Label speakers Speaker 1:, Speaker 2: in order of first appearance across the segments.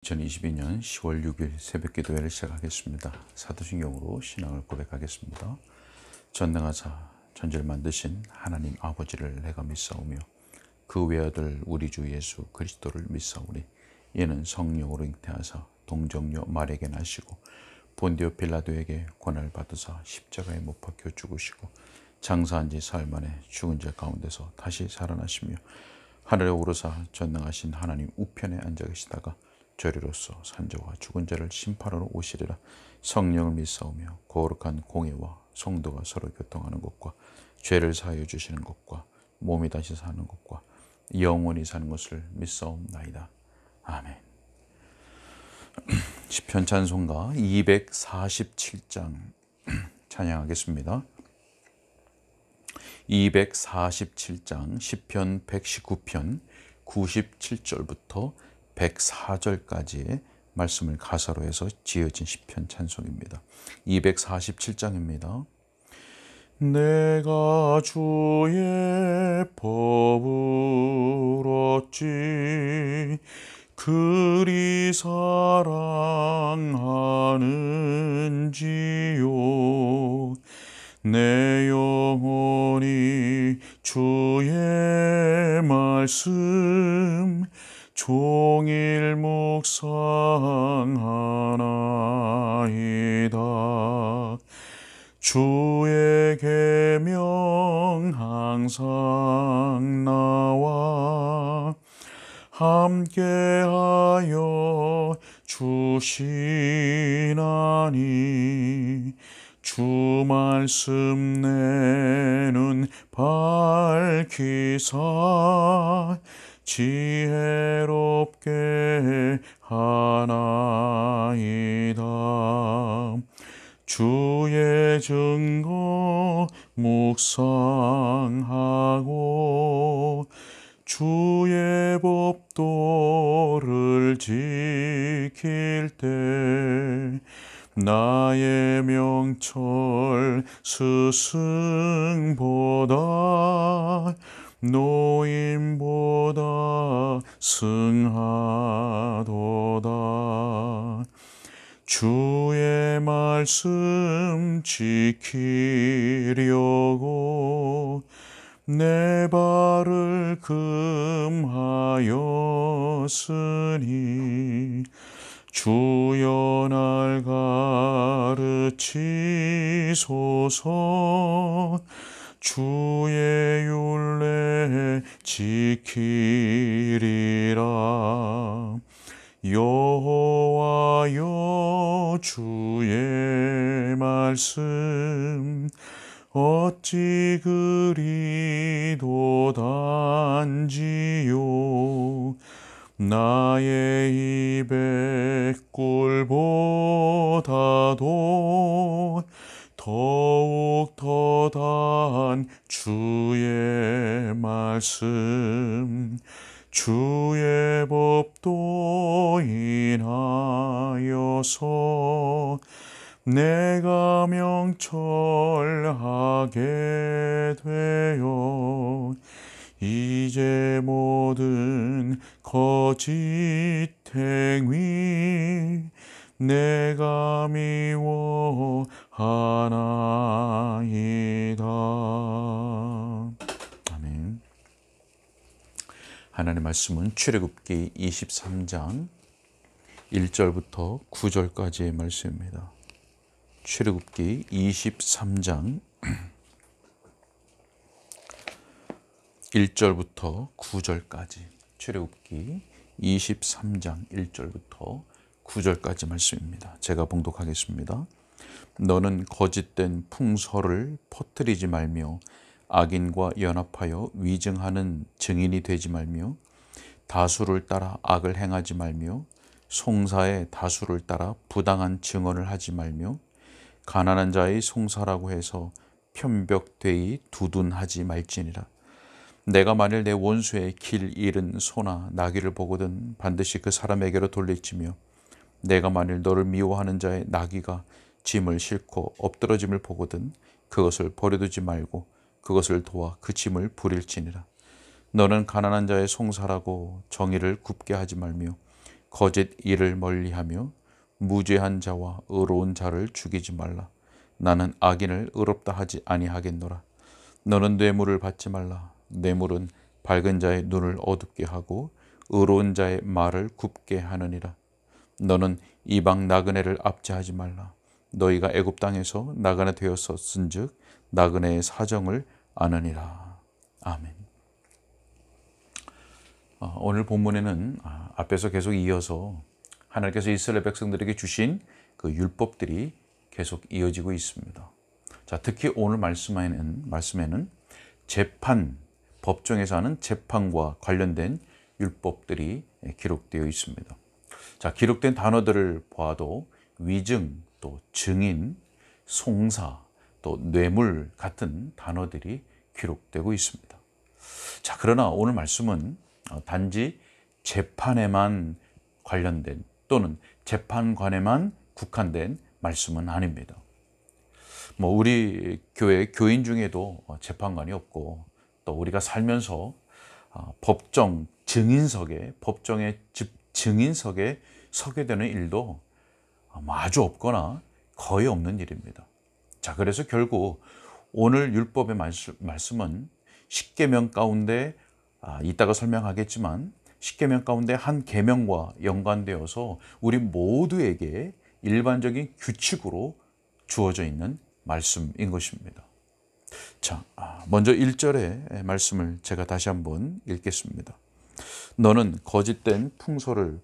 Speaker 1: 2022년 10월 6일 새벽 기도회를 시작하겠습니다. 사도신경으로 신앙을 고백하겠습니다. 전능하사 천지를 만드신 하나님 아버지를 내가 믿사오며 그 외아들 우리 주 예수 그리스도를 믿사오니 이는 성령으로 잉태하사 동정녀 마리아에게 나시고 본디오 빌라도에게 고난을 받으사 십자가에 못 박혀 죽으시고 장사한 지 사흘 만에 죽은 자 가운데서 다시 살아나시며 하늘에 오르사 전능하신 하나님 우편에 앉아 계시다가 저리로서 산자와 죽은 자를 심판하러 오시리라. 성령을 믿사오며 거룩한 공예와 성도가 서로 교통하는 것과 죄를 사하여 주시는 것과 몸이 다시 사는 것과 영원히 사는 것을 믿사옵나이다. 아멘. 시편 찬송가 247장 찬양하겠습니다. 247장 시편 119편 97절부터 104절까지의 말씀을 가사로 해서 지어진 시편 찬송입니다. 247장입니다. 내가 주의 법을 얻지 그리 사랑하는지요. 내 영혼이 주의 말씀 종일 묵상하나이다. 주의 계명 항상 나와 함께하여 주시나니 주 말씀 내 눈 밝히사 지혜롭게 하나이다. 주의 증거 묵상하고 주의 법도를 지킬 때 나의 명철 스승보다 노임보다 승하도다. 주의 말씀 지키려고 내 발을 금하였으니 주여 날 가르치소서. 주의 율례 지키리라. 여호와여 주의 말씀 어찌 그리도 단지요. 나의 입에 꿀보다도 더욱 더 단 주의 말씀 주의 법도 인하여서 내가 명철하게 되어 이제 모든 거짓 행위 내가 미워하나이다. 아멘. 하나님의 말씀은 출애굽기 23장 1절부터 9절까지의 말씀입니다. 출애굽기 23장 1절부터 9절까지 출애굽기 23장 1절부터 9절까지 말씀입니다. 제가 봉독하겠습니다. 너는 거짓된 풍설을 퍼뜨리지 말며 악인과 연합하여 위증하는 증인이 되지 말며 다수를 따라 악을 행하지 말며 송사의 다수를 따라 부당한 증언을 하지 말며 가난한 자의 송사라고 해서 편벽되이 두둔하지 말지니라. 내가 만일 내 원수의 길 잃은 소나 나귀를 보거든 반드시 그 사람에게로 돌릴지며 내가 만일 너를 미워하는 자의 나귀가 짐을 싣고 엎드러짐을 보거든 그것을 버려두지 말고 그것을 도와 그 짐을 부릴지니라. 너는 가난한 자의 송사라고 정의를 굽게 하지 말며 거짓 일을 멀리하며 무죄한 자와 의로운 자를 죽이지 말라. 나는 악인을 의롭다 하지 아니하겠노라. 너는 뇌물을 받지 말라. 뇌물은 밝은 자의 눈을 어둡게 하고 의로운 자의 말을 굽게 하느니라. 너는 이방 나그네를 압제하지 말라. 너희가 애굽 땅에서 나그네 되었었은즉 나그네의 사정을 아느니라. 아멘. 오늘 본문에는 앞에서 계속 이어서 하나님께서 이스라엘 백성들에게 주신 그 율법들이 계속 이어지고 있습니다. 자, 특히 오늘 말씀에는 재판, 법정에서 하는 재판과 관련된 율법들이 기록되어 있습니다. 자, 기록된 단어들을 보아도 위증, 또 증인, 송사, 또 뇌물 같은 단어들이 기록되고 있습니다. 자, 그러나 오늘 말씀은 단지 재판에만 관련된 또는 재판관에만 국한된 말씀은 아닙니다. 우리 교회 교인 중에도 재판관이 없고 또 우리가 살면서 법정의 증인석에 서게 되는 일도 아주 없거나 거의 없는 일입니다. 자, 그래서 결국 오늘 율법의 말씀은 십계명 가운데 이따가 설명하겠지만 십계명 가운데 한 계명과 연관되어서 우리 모두에게 일반적인 규칙으로 주어져 있는 말씀인 것입니다. 자, 먼저 1절의 말씀을 제가 다시 한번 읽겠습니다. 너는 거짓된 풍소를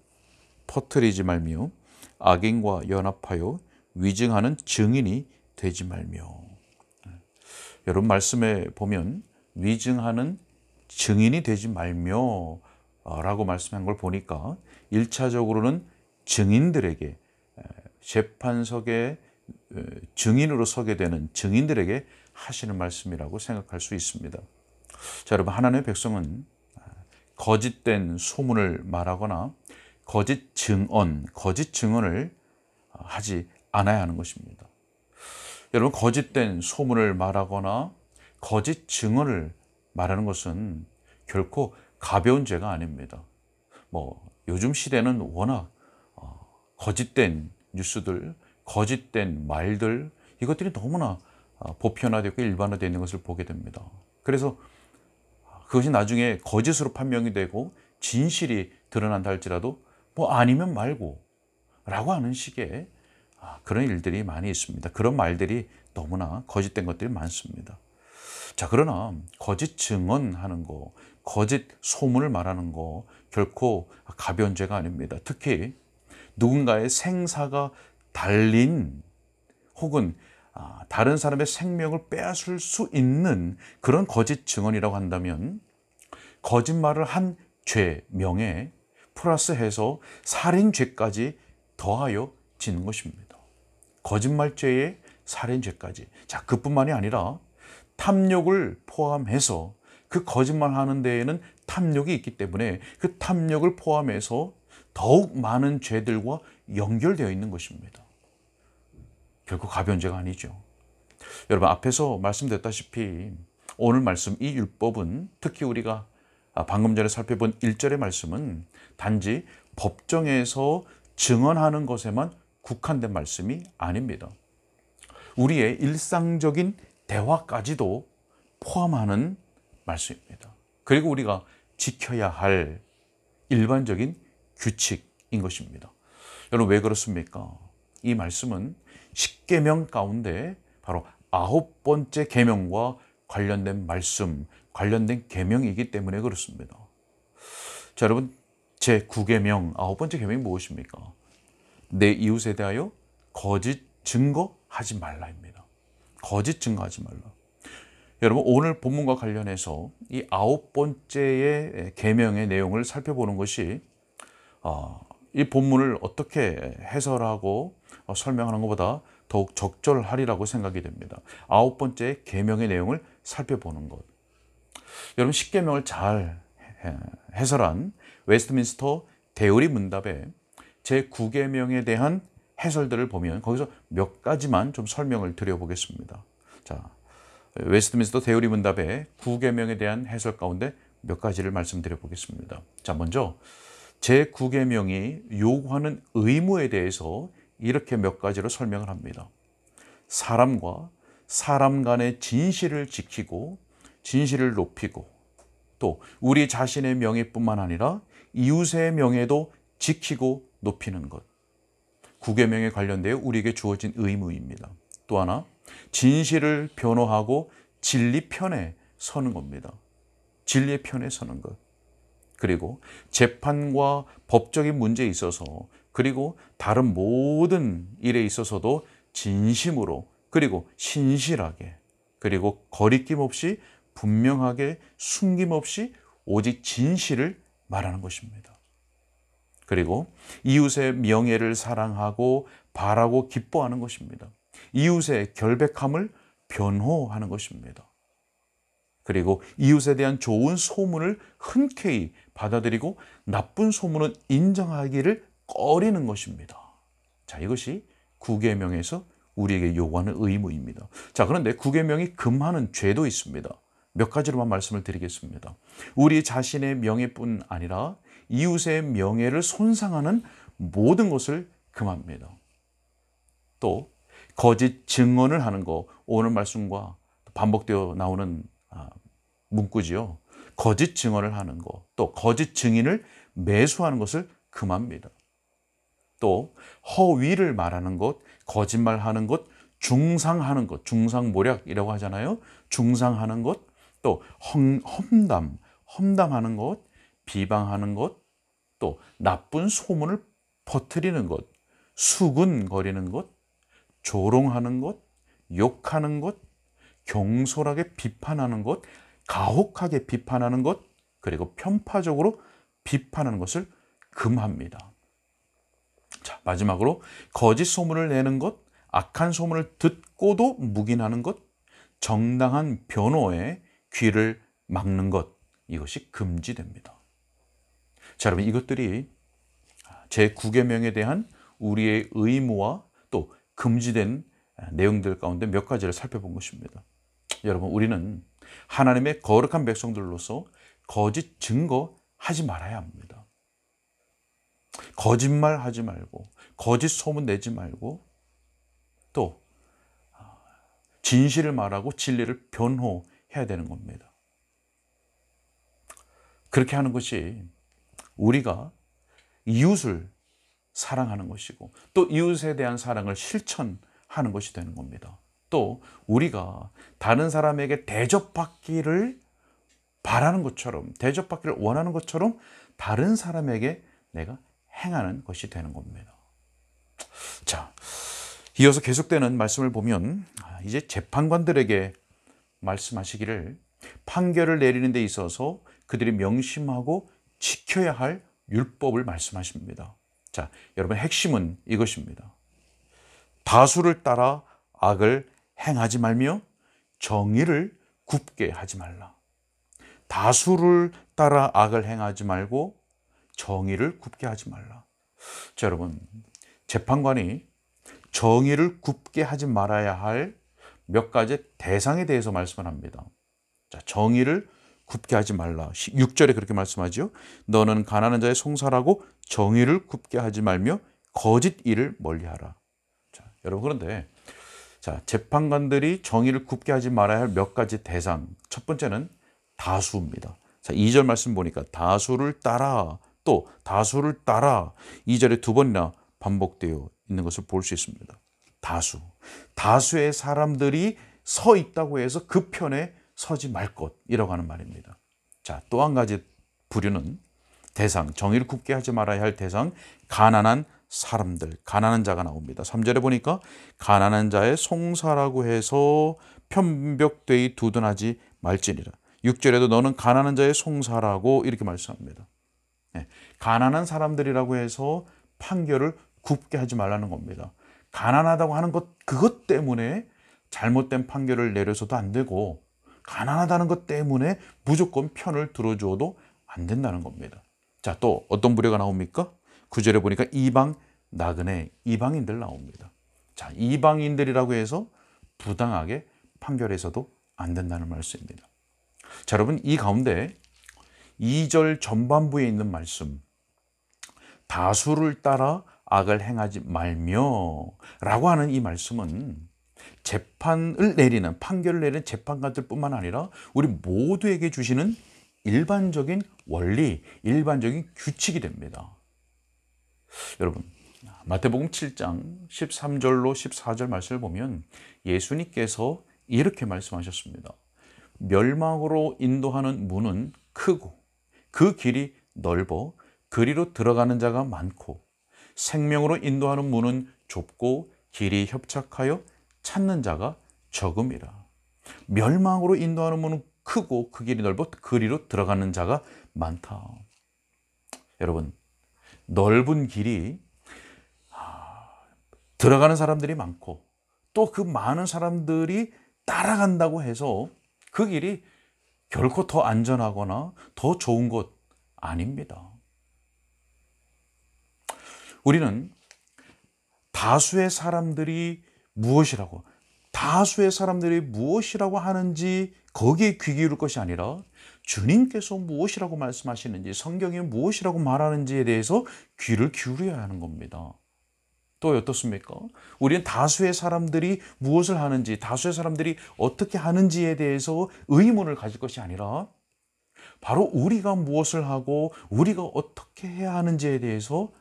Speaker 1: 퍼뜨리지 말며 악인과 연합하여 위증하는 증인이 되지 말며. 여러분 말씀에 보면 위증하는 증인이 되지 말며 라고 말씀한 걸 보니까 1차적으로는 증인들에게 재판석에 증인으로 서게 되는 증인들에게 하시는 말씀이라고 생각할 수 있습니다. 자, 여러분 하나님의 백성은 거짓된 소문을 말하거나 거짓 증언을 하지 않아야 하는 것입니다. 여러분 거짓된 소문을 말하거나 거짓 증언을 말하는 것은 결코 가벼운 죄가 아닙니다. 요즘 시대는 워낙 거짓된 뉴스들, 거짓된 말들 이것들이 너무나 보편화되고 일반화되어 있는 것을 보게 됩니다. 그래서 그것이 나중에 거짓으로 판명이 되고 진실이 드러난다 할지라도 아니면 말고 라고 하는 식의 그런 일들이 많이 있습니다. 그런 말들이 너무나 거짓된 것들이 많습니다. 자, 그러나 거짓 증언하는 거, 거짓 소문을 말하는 거 결코 가벼운 죄가 아닙니다. 특히 누군가의 생사가 달린 혹은 다른 사람의 생명을 빼앗을 수 있는 그런 거짓 증언이라고 한다면 거짓말을 한 죄명에 플러스해서 살인죄까지 더하여 지는 것입니다. 거짓말죄에 살인죄까지. 자, 그뿐만이 아니라 탐욕을 포함해서 그 거짓말하는 데에는 탐욕이 있기 때문에 그 탐욕을 포함해서 더욱 많은 죄들과 연결되어 있는 것입니다. 결코 가벼운 죄가 아니죠. 여러분 앞에서 말씀드렸다시피 오늘 말씀 이 율법은 특히 우리가 방금 전에 살펴본 1절의 말씀은 단지 법정에서 증언하는 것에만 국한된 말씀이 아닙니다. 우리의 일상적인 대화까지도 포함하는 말씀입니다. 그리고 우리가 지켜야 할 일반적인 규칙인 것입니다. 여러분 왜 그렇습니까? 이 말씀은 십계명 가운데 바로 9번째 계명과 관련된 말씀, 관련된 계명이기 때문에 그렇습니다. 자, 여러분 제9계명 9번째 계명이 무엇입니까? 내 이웃에 대하여 거짓 증거하지 말라입니다. 거짓 증거하지 말라. 여러분 오늘 본문과 관련해서 이 9번째의 계명의 내용을 살펴보는 것이 이 본문을 어떻게 해설하고 설명하는 것보다 더욱 적절하리라고 생각이 됩니다. 9번째 계명의 내용을 살펴보는 것. 여러분 십계명을 잘 해설한 웨스트민스터 대의리 문답에 제9계명에 대한 해설들을 보면 거기서 몇 가지만 좀 설명을 드려보겠습니다. 자, 웨스트민스터 대의리 문답의 9계명에 대한 해설 가운데 몇 가지를 말씀드려 보겠습니다. 자, 먼저 제9계명이 요구하는 의무에 대해서 이렇게 몇 가지로 설명을 합니다. 사람과 사람 간의 진실을 지키고 진실을 높이고 또 우리 자신의 명예뿐만 아니라 이웃의 명예도 지키고 높이는 것. 9계명에 관련되어 우리에게 주어진 의무입니다. 또 하나, 진실을 변호하고 진리 편에 서는 겁니다. 진리의 편에 서는 것. 그리고 재판과 법적인 문제에 있어서 그리고 다른 모든 일에 있어서도 진심으로 그리고 신실하게 그리고 거리낌 없이 분명하게 숨김없이 오직 진실을 말하는 것입니다. 그리고 이웃의 명예를 사랑하고 바라고 기뻐하는 것입니다. 이웃의 결백함을 변호하는 것입니다. 그리고 이웃에 대한 좋은 소문을 흔쾌히 받아들이고 나쁜 소문은 인정하기를 꺼리는 것입니다. 자, 이것이 9계명에서 우리에게 요구하는 의무입니다. 자, 그런데 9계명이 금하는 죄도 있습니다. 몇 가지로만 말씀을 드리겠습니다. 우리 자신의 명예뿐 아니라 이웃의 명예를 손상하는 모든 것을 금합니다. 또 거짓 증언을 하는 거, 오늘 말씀과 반복되어 나오는 문구지요. 거짓 증언을 하는 거, 또 거짓 증인을 매수하는 것을 금합니다. 또 허위를 말하는 것, 거짓말하는 것, 중상하는 것, 중상모략이라고 하잖아요. 중상하는 것, 또 험담하는 것, 비방하는 것, 또 나쁜 소문을 퍼뜨리는 것, 수군거리는 것, 조롱하는 것, 욕하는 것, 경솔하게 비판하는 것, 가혹하게 비판하는 것, 그리고 편파적으로 비판하는 것을 금합니다. 자, 마지막으로 거짓 소문을 내는 것, 악한 소문을 듣고도 묵인하는 것, 정당한 변호에 귀를 막는 것, 이것이 금지됩니다. 자, 여러분, 이것들이 제9계명에 대한 우리의 의무와 또 금지된 내용들 가운데 몇 가지를 살펴본 것입니다. 여러분, 우리는 하나님의 거룩한 백성들로서 거짓 증거하지 말아야 합니다. 거짓말하지 말고 거짓 소문 내지 말고 또 진실을 말하고 진리를 변호해야 되는 겁니다. 그렇게 하는 것이 우리가 이웃을 사랑하는 것이고 또 이웃에 대한 사랑을 실천하는 것이 되는 겁니다. 또 우리가 다른 사람에게 대접받기를 바라는 것처럼 대접받기를 원하는 것처럼 다른 사람에게 내가 행하는 것이 되는 겁니다. 자, 이어서 계속되는 말씀을 보면 이제 재판관들에게 말씀하시기를 판결을 내리는 데 있어서 그들이 명심하고 지켜야 할 율법을 말씀하십니다. 자, 여러분, 핵심은 이것입니다. 다수를 따라 악을 행하지 말며 정의를 굽게 하지 말라. 다수를 따라 악을 행하지 말고 정의를 굽게 하지 말라. 자, 여러분, 재판관이 정의를 굽게 하지 말아야 할 몇 가지 대상에 대해서 말씀을 합니다. 자, 정의를 굽게 하지 말라. 6절에 그렇게 말씀하죠. 너는 가난한 자의 송사라고 정의를 굽게 하지 말며 거짓 일을 멀리하라. 자, 여러분, 그런데 자, 재판관들이 정의를 굽게 하지 말아야 할 몇 가지 대상. 첫 번째는 다수입니다. 자, 2절 말씀 보니까 다수를 따라, 또 다수를 따라 2절에 두 번이나 반복되어 있는 것을 볼 수 있습니다. 다수의 사람들이 서 있다고 해서 그 편에 서지 말 것이라고 하는 말입니다. 자, 또 한 가지 부류는 대상, 정의를 굽게 하지 말아야 할 대상, 가난한 사람들, 가난한 자가 나옵니다. 3절에 보니까 가난한 자의 송사라고 해서 편벽되이 두둔하지 말지니라. 6절에도 너는 가난한 자의 송사라고 이렇게 말씀합니다. 네, 가난한 사람들이라고 해서 판결을 굽게 하지 말라는 겁니다. 가난하다고 하는 것, 그것 때문에 잘못된 판결을 내려서도 안 되고 가난하다는 것 때문에 무조건 편을 들어주어도 안 된다는 겁니다. 자, 또 어떤 부류가 나옵니까? 9절에 보니까 이방 나그네, 이방인들 나옵니다. 자, 이방인들이라고 해서 부당하게 판결해서도 안 된다는 말씀입니다. 자, 여러분, 이 가운데 2절 전반부에 있는 말씀, 다수를 따라 악을 행하지 말며 라고 하는 이 말씀은 재판을 내리는, 판결을 내리는 재판관들 뿐만 아니라 우리 모두에게 주시는 일반적인 원리, 일반적인 규칙이 됩니다. 여러분, 마태복음 7장 13절로 14절 말씀을 보면 예수님께서 이렇게 말씀하셨습니다. 멸망으로 인도하는 문은 크고 그 길이 넓어 그리로 들어가는 자가 많고 생명으로 인도하는 문은 좁고 길이 협착하여 찾는 자가 적음이라. 멸망으로 인도하는 문은 크고 그 길이 넓어 그리로 들어가는 자가 많다. 여러분, 넓은 길이 들어가는 사람들이 많고 또 그 많은 사람들이 따라간다고 해서 그 길이 결코 더 안전하거나 더 좋은 것 아닙니다. 우리는 다수의 사람들이 무엇이라고 하는지 거기에 귀 기울일 것이 아니라 주님께서 무엇이라고 말씀하시는지, 성경이 무엇이라고 말하는지에 대해서 귀를 기울여야 하는 겁니다. 또 어떻습니까? 우리는 다수의 사람들이 무엇을 하는지, 다수의 사람들이 어떻게 하는지에 대해서 의문을 가질 것이 아니라 바로 우리가 무엇을 하고 우리가 어떻게 해야 하는지에 대해서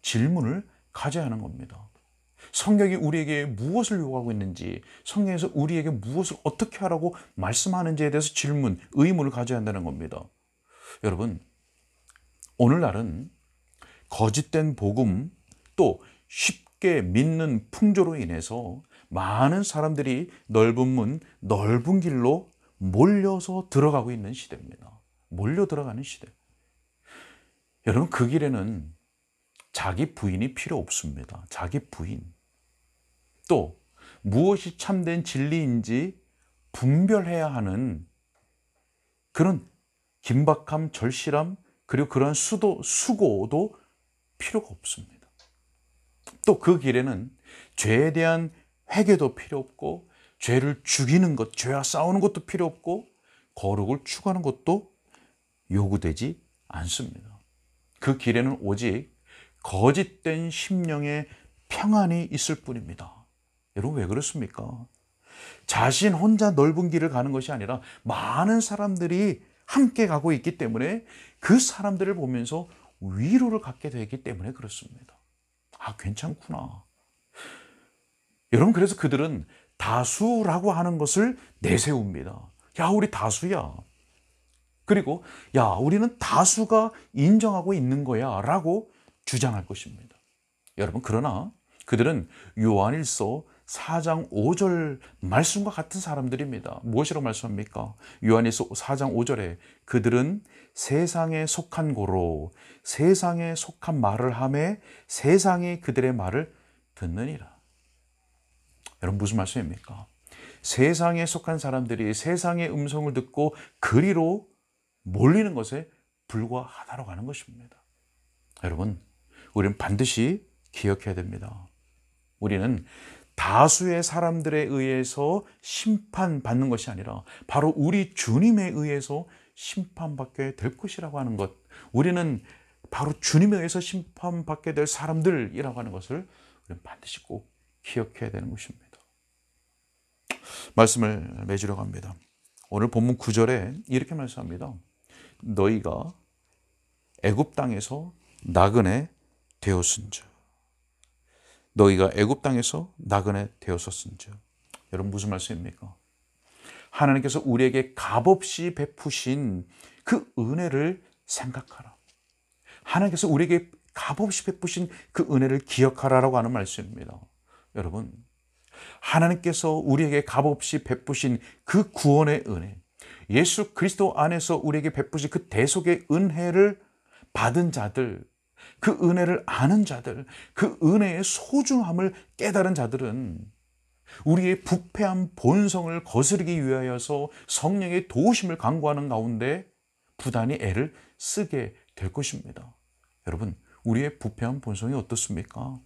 Speaker 1: 질문을 가져야 하는 겁니다. 성경이 우리에게 무엇을 요구하고 있는지, 성경에서 우리에게 무엇을 어떻게 하라고 말씀하는지에 대해서 의문을 가져야 한다는 겁니다. 여러분, 오늘날은 거짓된 복음, 또 쉽게 믿는 풍조로 인해서 많은 사람들이 넓은 문, 넓은 길로 몰려서 들어가고 있는 시대입니다. 몰려 들어가는 시대. 여러분, 그 길에는 자기 부인이 필요 없습니다. 자기 부인. 또 무엇이 참된 진리인지 분별해야 하는 그런 긴박함, 절실함, 그리고 그런 수고도 필요가 없습니다. 또 그 길에는 죄에 대한 회개도 필요 없고, 죄를 죽이는 것, 죄와 싸우는 것도 필요 없고, 거룩을 추구하는 것도 요구되지 않습니다. 그 길에는 오직 거짓된 심령의 평안이 있을 뿐입니다. 여러분, 왜 그렇습니까? 자신 혼자 넓은 길을 가는 것이 아니라 많은 사람들이 함께 가고 있기 때문에 그 사람들을 보면서 위로를 갖게 되기 때문에 그렇습니다. 아, 괜찮구나. 여러분, 그래서 그들은 다수라고 하는 것을 내세웁니다. 야, 우리 다수야. 그리고 야, 우리는 다수가 인정하고 있는 거야 라고 주장할 것입니다. 여러분, 그러나 그들은 요한일서 4장 5절 말씀과 같은 사람들입니다. 무엇이라고 말씀합니까? 요한일서 4장 5절에 그들은 세상에 속한 고로 세상에 속한 말을 하매 세상이 그들의 말을 듣느니라. 여러분, 무슨 말씀입니까? 세상에 속한 사람들이 세상의 음성을 듣고 그리로 몰리는 것에 불과하다고 하는 것입니다. 여러분, 우리는 반드시 기억해야 됩니다. 우리는 다수의 사람들에 의해서 심판받는 것이 아니라 바로 우리 주님에 의해서 심판받게 될 것이라고 하는 것, 우리는 바로 주님에 의해서 심판받게 될 사람들이라고 하는 것을 우리는 반드시 꼭 기억해야 되는 것입니다. 말씀을 맺으려고 합니다. 오늘 본문 9절에 이렇게 말씀합니다. 너희가 애굽 땅에서 나그네 되었은즉. 너희가 애굽 땅에서 나그네 되었었은즉. 여러분, 무슨 말씀입니까? 하나님께서 우리에게 값없이 베푸신 그 은혜를 생각하라. 하나님께서 우리에게 값없이 베푸신 그 은혜를 기억하라라고 하는 말씀입니다. 여러분, 하나님께서 우리에게 값없이 베푸신 그 구원의 은혜, 예수 그리스도 안에서 우리에게 베푸신 그 대속의 은혜를 받은 자들, 그 은혜를 아는 자들, 그 은혜의 소중함을 깨달은 자들은 우리의 부패한 본성을 거스르기 위하여서 성령의 도우심을 간구하는 가운데 부단히 애를 쓰게 될 것입니다. 여러분, 우리의 부패한 본성이 어떻습니까?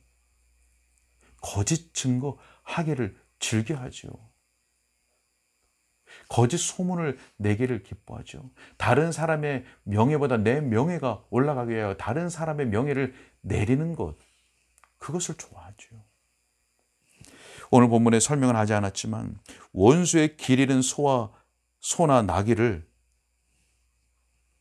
Speaker 1: 거짓 증거 하기를 즐겨하죠. 거짓 소문을 내기를 기뻐하죠. 다른 사람의 명예보다 내 명예가 올라가기 위하여 다른 사람의 명예를 내리는 것, 그것을 좋아하죠. 오늘 본문에 설명을 하지 않았지만 원수의 길 잃은 소나 나귀를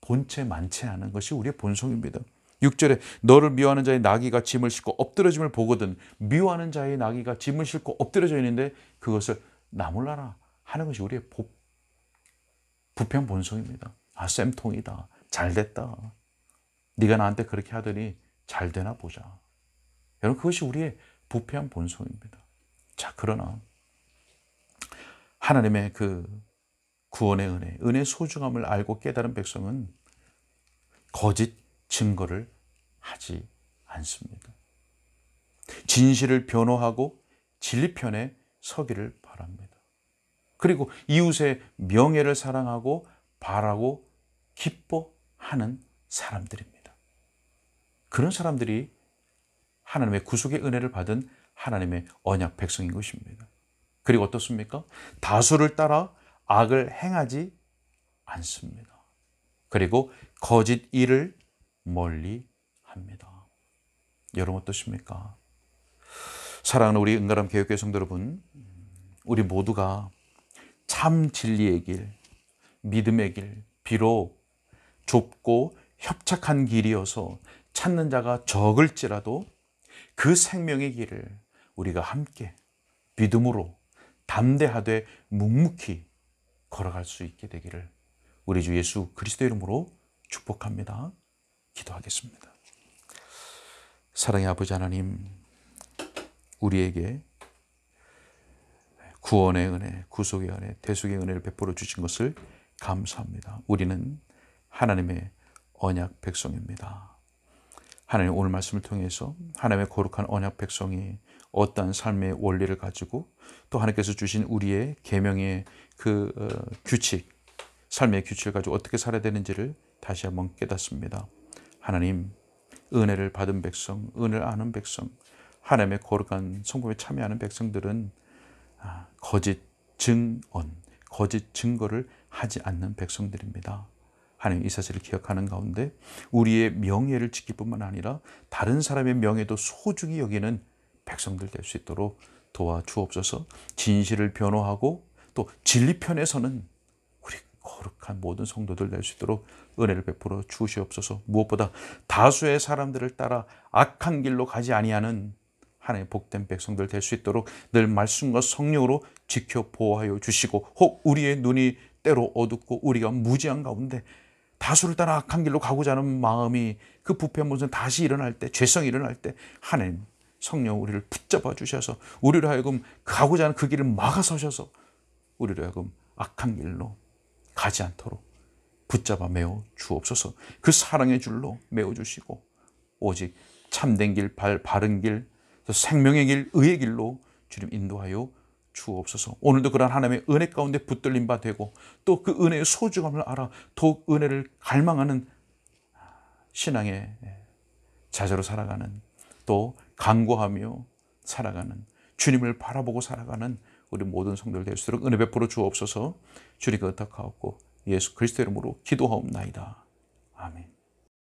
Speaker 1: 본체 만체하는 것이 우리의 본성입니다. 6절에 너를 미워하는 자의 나귀가 짐을 싣고 엎드러짐을 보거든 미워하는 자의 나귀가 짐을 싣고 엎드러져 있는데 그것을 나몰라라 하는 것이 우리의 부패한 본성입니다. 아, 쌤통이다. 잘됐다. 네가 나한테 그렇게 하더니 잘 되나 보자. 여러분, 그것이 우리의 부패한 본성입니다. 자, 그러나 하나님의 그 구원의 은혜의 소중함을 알고 깨달은 백성은 거짓 증거를 하지 않습니다. 진실을 변호하고 진리 편에 서기를 바랍니다. 그리고 이웃의 명예를 사랑하고 바라고 기뻐하는 사람들입니다. 그런 사람들이 하나님의 구속의 은혜를 받은 하나님의 언약 백성인 것입니다. 그리고 어떻습니까? 다수를 따라 악을 행하지 않습니다. 그리고 거짓 일을 멀리 합니다. 여러분 어떠십니까? 사랑하는 우리 은가람 교육교회 성도 여러분, 우리 모두가 참 진리의 길, 믿음의 길, 비록 좁고 협착한 길이어서 찾는 자가 적을지라도 그 생명의 길을 우리가 함께 믿음으로 담대하되 묵묵히 걸어갈 수 있게 되기를 우리 주 예수 그리스도 이름으로 축복합니다. 기도하겠습니다. 사랑의 아버지 하나님, 우리에게 구원의 은혜, 구속의 은혜, 대속의 은혜를 베풀어 주신 것을 감사합니다. 우리는 하나님의 언약 백성입니다. 하나님, 오늘 말씀을 통해서 하나님의 거룩한 언약 백성이 어떠한 삶의 원리를 가지고 또 하나님께서 주신 우리의 계명의 그 규칙, 삶의 규칙을 가지고 어떻게 살아야 되는지를 다시 한번 깨닫습니다. 하나님, 은혜를 받은 백성, 은혜를 아는 백성, 하나님의 거룩한 성품에 참여하는 백성들은 거짓 증언, 거짓 증거를 하지 않는 백성들입니다. 하나님, 이 사실을 기억하는 가운데 우리의 명예를 지킬 뿐만 아니라 다른 사람의 명예도 소중히 여기는 백성들 될 수 있도록 도와주옵소서. 진실을 변호하고 또 진리 편에서는 우리 거룩한 모든 성도들 될 수 있도록 은혜를 베풀어 주시옵소서. 무엇보다 다수의 사람들을 따라 악한 길로 가지 아니하는 하나님의 복된 백성들 될 수 있도록 늘 말씀과 성령으로 지켜 보호하여 주시고, 혹 우리의 눈이 때로 어둡고 우리가 무지한 가운데 다수를 따라 악한 길로 가고자 하는 마음이, 그 부패한 모습은 다시 일어날 때, 죄성이 일어날 때 하나님 성령 우리를 붙잡아 주셔서 우리로 하여금 가고자 하는 그 길을 막아서셔서 우리로 하여금 악한 길로 가지 않도록 붙잡아 메어 주옵소서. 그 사랑의 줄로 메어 주시고 오직 참된 길, 바른 길, 생명의 길, 의의 길로 주님 인도하여 주옵소서. 오늘도 그러한 하나님의 은혜 가운데 붙들림 바 되고 또 그 은혜의 소중함을 알아 더욱 은혜를 갈망하는 신앙의 자세로 살아가는, 또 간구하며 살아가는, 주님을 바라보고 살아가는 우리 모든 성도들 될 수 있도록 은혜 베풀어 주옵소서. 주님 의탁하옵고 예수 그리스도 이름으로 기도하옵나이다. 아멘.